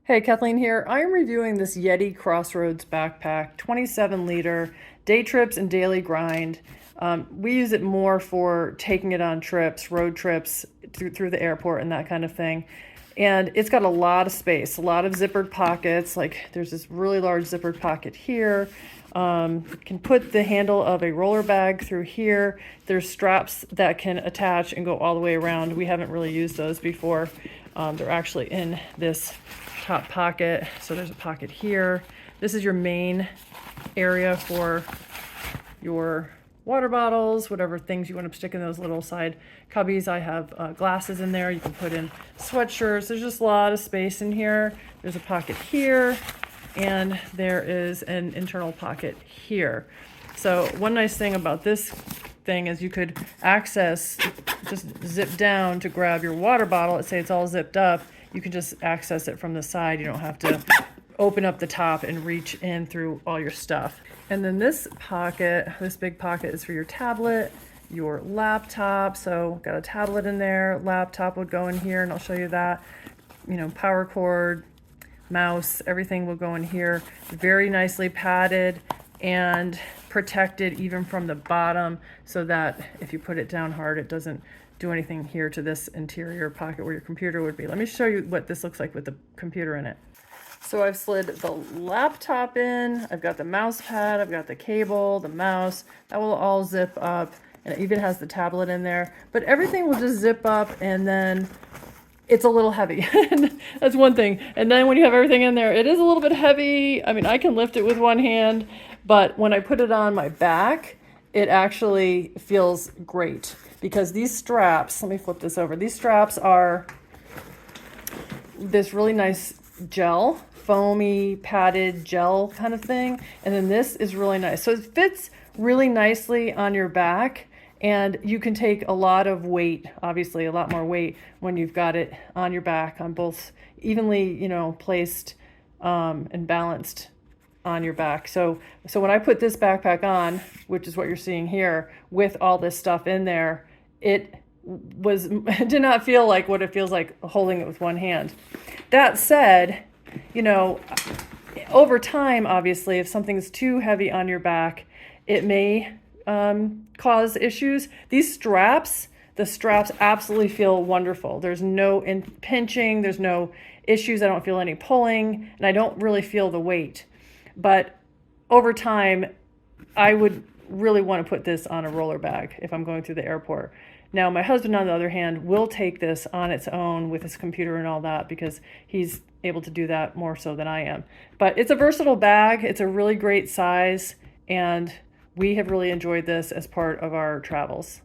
Hey, Kathleen here. I am reviewing this Yeti Crossroads backpack, 27 liter, day trips and daily grind. We use it more for taking it on trips, road trips through the airport and that kind of thing. And it's got a lot of space, a lot of zippered pockets. Like there's this really large zippered pocket here. You can put the handle of a roller bag through here. There's straps that can attach and go all the way around. We haven't really used those before. They're actually in this top pocket. So there's a pocket here. This is your main area for your water bottles, whatever things you want to stick in those little side cubbies. I have glasses in there. You can put in sweatshirts. There's just a lot of space in here. There's a pocket here, and there is an internal pocket here. So one nice thing about this thing is you could just zip down to grab your water bottle. Let's say it's all zipped up. You can just access it from the side. You don't have to open up the top and reach in through all your stuff. And then this pocket, this big pocket, is for your tablet, your laptop. So got a tablet in there, laptop would go in here, and I'll show you that. Power cord, mouse, everything will go in here. Very nicely padded and protected even from the bottom, so that if you put it down hard, it doesn't do anything here to this interior pocket where your computer would be. Let me show you what this looks like with the computer in it. So I've slid the laptop in, I've got the mouse pad, I've got the cable, the mouse, that will all zip up, and it even has the tablet in there, but everything will just zip up, and then it's a little heavy. That's one thing. And then when you have everything in there, it is a little bit heavy. I mean, I can lift it with one hand, but when I put it on my back, it actually feels great, because these straps, let me flip this over. These straps are this really nice gel, foamy padded gel kind of thing. And then this is really nice. So it fits really nicely on your back, and you can take a lot of weight, obviously a lot more weight when you've got it on your back, on both evenly, placed and balanced on your back. So when I put this backpack on, which is what you're seeing here, with all this stuff in there, it did not feel like what it feels like holding it with one hand. That said, over time, obviously, if something's too heavy on your back, it may cause issues. These straps, the straps absolutely feel wonderful. There's no pinching, there's no issues. I don't feel any pulling, and I don't really feel the weight. But over time, I would really want to put this on a roller bag if I'm going through the airport. Now, my husband, on the other hand, will take this on its own with his computer and all that, because he's able to do that more so than I am. But it's a versatile bag. It's a really great size, and we have really enjoyed this as part of our travels.